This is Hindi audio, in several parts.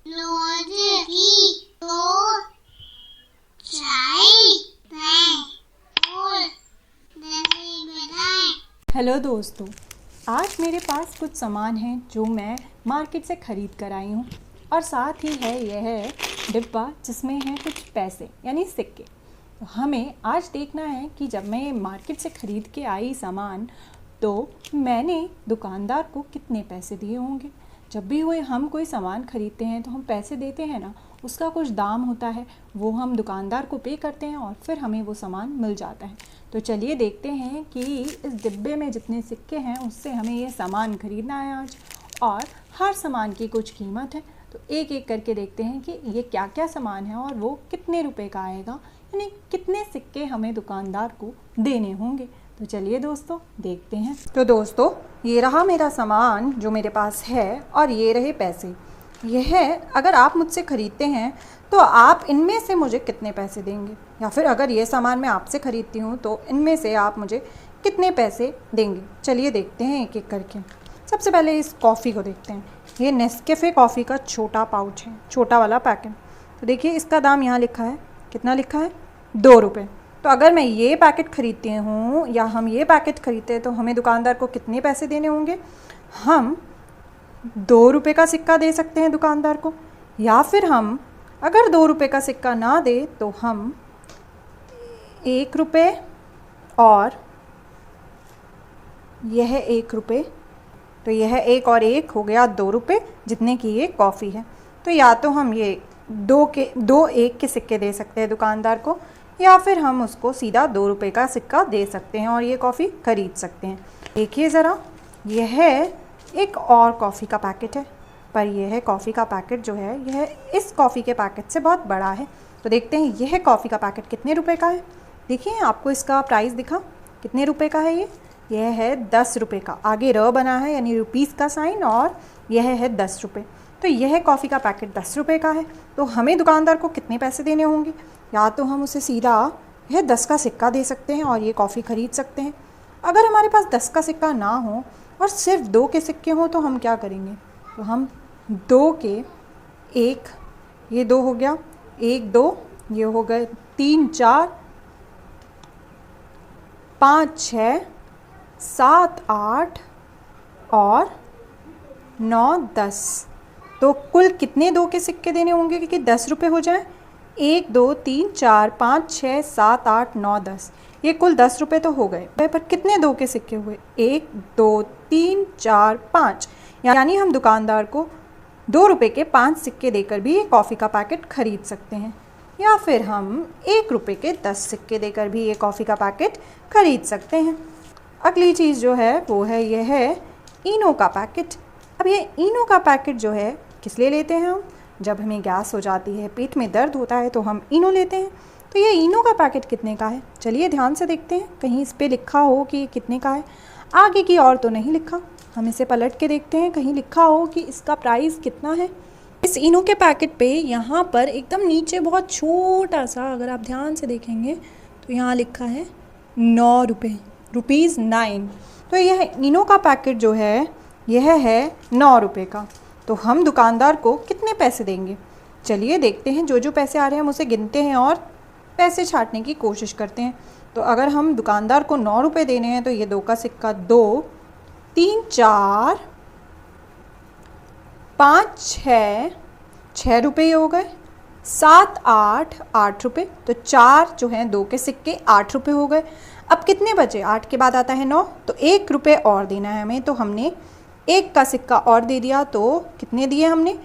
हेलो दोस्तों, आज मेरे पास कुछ सामान हैं जो मैं मार्केट से ख़रीद कर आई हूँ और साथ ही है यह डिब्बा जिसमें हैं कुछ पैसे यानी सिक्के। तो हमें आज देखना है कि जब मैं मार्केट से ख़रीद के आई सामान तो मैंने दुकानदार को कितने पैसे दिए होंगे। जब भी हम कोई सामान ख़रीदते हैं तो हम पैसे देते हैं ना, उसका कुछ दाम होता है, वो हम दुकानदार को पे करते हैं और फिर हमें वो सामान मिल जाता है। तो चलिए देखते हैं कि इस डिब्बे में जितने सिक्के हैं उससे हमें ये सामान ख़रीदना है आज, और हर सामान की कुछ कीमत है। तो एक एक करके देखते हैं कि ये क्या क्या सामान है और वो कितने रुपए का आएगा, यानी कितने सिक्के हमें दुकानदार को देने होंगे। तो चलिए दोस्तों देखते हैं। तो दोस्तों ये रहा मेरा सामान जो मेरे पास है और ये रहे पैसे। यह अगर आप मुझसे ख़रीदते हैं तो आप इनमें से मुझे कितने पैसे देंगे, या फिर अगर ये सामान मैं आपसे ख़रीदती हूँ तो इनमें से आप मुझे कितने पैसे देंगे। चलिए देखते हैं एक एक करके। सबसे पहले इस कॉफ़ी को देखते हैं। ये नेस्कैफ़े कॉफ़ी का छोटा पाउच है, छोटा वाला पैकेट। तो देखिए इसका दाम यहाँ लिखा है, कितना लिखा है, 2 रुपये। तो अगर मैं ये पैकेट ख़रीदती हूँ या हम ये पैकेट ख़रीदते हैं तो हमें दुकानदार को कितने पैसे देने होंगे। हम 2 रुपये का सिक्का दे सकते हैं दुकानदार को, या फिर हम अगर 2 रुपये का सिक्का ना दे तो हम 1 रुपये और यह 1 रुपये, तो यह 1 और 1 हो गया 2 रुपये जितने की ये कॉफ़ी है। तो या तो हम ये 2 1 के सिक्के दे सकते हैं दुकानदार को, या फिर हम उसको सीधा 2 रुपये का सिक्का दे सकते हैं और ये कॉफ़ी ख़रीद सकते हैं। देखिए ज़रा, यह एक और कॉफ़ी का पैकेट है, पर यह कॉफ़ी का पैकेट जो है यह इस कॉफ़ी के पैकेट से बहुत बड़ा है। तो देखते हैं यह कॉफ़ी का पैकेट कितने रुपए का है। देखिए आपको इसका प्राइस दिखा, कितने रुपए का है। यह है 10 रुपये का, आगे र बना है यानी रुपीज़ का साइन, और यह है 10 रुपये। तो यह कॉफ़ी का पैकेट 10 रुपये का है। तो हमें दुकानदार को कितने पैसे देने होंगे। या तो हम उसे सीधा यह 10 का सिक्का दे सकते हैं और ये कॉफ़ी ख़रीद सकते हैं। अगर हमारे पास 10 का सिक्का ना हो और सिर्फ 2 के सिक्के हों तो हम क्या करेंगे। तो हम 2 के 1, ये 2 हो गया, 1 2, ये हो गए 3 4 5 6 7 8 और 9 10। तो कुल कितने 2 के सिक्के देने होंगे क्योंकि 10 रुपये हो जाए। 1 2 3 4 5 6 7 8 9 10, ये कुल 10 रुपये तो हो गए। पर कितने 2 के सिक्के हुए, 1 2 3 4 5, यानी हम दुकानदार को 2 रुपये के 5 सिक्के देकर भी ये कॉफ़ी का पैकेट ख़रीद सकते हैं, या फिर हम 1 रुपये के 10 सिक्के देकर भी ये कॉफ़ी का पैकेट ख़रीद सकते हैं। अगली चीज़ जो है वो है यह है इनो का पैकेट। अब ये इनो का पैकेट जो है किस लिए लेते हैं हम, जब हमें गैस हो जाती है, पेट में दर्द होता है तो हम इनो लेते हैं। तो ये इनो का पैकेट कितने का है, चलिए ध्यान से देखते हैं, कहीं इस पे लिखा हो कि ये कितने का है। आगे की ओर तो नहीं लिखा, हम इसे पलट के देखते हैं कहीं लिखा हो कि इसका प्राइस कितना है। इस इनो के पैकेट पे यहाँ पर एकदम नीचे बहुत छोटा सा, अगर आप ध्यान से देखेंगे तो यहाँ लिखा है 9 रुपये, रुपीज़ 9। तो यह इनो का पैकेट जो है यह है 9 रुपये का। तो हम दुकानदार को कितने पैसे देंगे, चलिए देखते हैं। जो जो पैसे आ रहे हैं हम उसे गिनते हैं और पैसे छांटने की कोशिश करते हैं। तो अगर हम दुकानदार को 9 रुपये देने हैं तो ये 2 का सिक्का 2 3 4 5 6 रुपये हो गए, 7 8 8 रुपये। तो 4 जो हैं 2 के सिक्के 8 रुपये हो गए। अब कितने बचे, 8 के बाद आता है 9, तो 1 रुपये और देना है हमें। तो हमने 1 का सिक्का और दे दिया, तो कितने दिए हमने,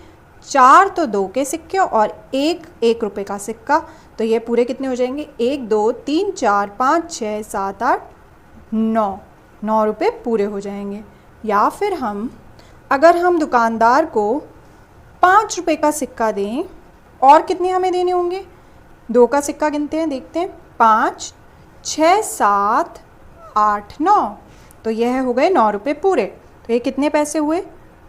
4 तो 2 के सिक्के और 1 रुपये का सिक्का। तो ये पूरे कितने हो जाएंगे, 1 2 3 4 5 6 7 8 9 रुपये पूरे हो जाएंगे। या फिर अगर हम दुकानदार को 5 रुपये का सिक्का दें, और कितने हमें देने होंगे, 2 का सिक्का गिनते हैं, देखते हैं, 5 6 7 8 9, तो यह हो गए 9 रुपये पूरे। तो ये कितने पैसे हुए,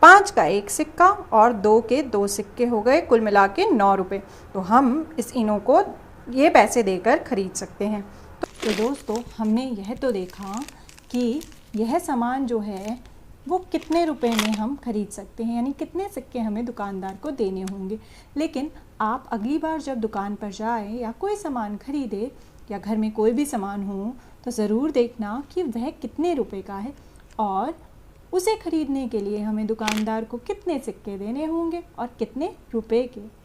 5 का 1 सिक्का और 2 के 2 सिक्के हो गए, कुल मिला के 9 रुपये। तो हम इस इनो को ये पैसे देकर ख़रीद सकते हैं। तो दोस्तों हमने यह तो देखा कि यह सामान जो है वो कितने रुपए में हम खरीद सकते हैं, यानी कितने सिक्के हमें दुकानदार को देने होंगे। लेकिन आप अगली बार जब दुकान पर जाएं या कोई सामान खरीदे या घर में कोई भी सामान हो तो ज़रूर देखना कि वह कितने रुपए का है और उसे खरीदने के लिए हमें दुकानदार को कितने सिक्के देने होंगे और कितने रुपए के।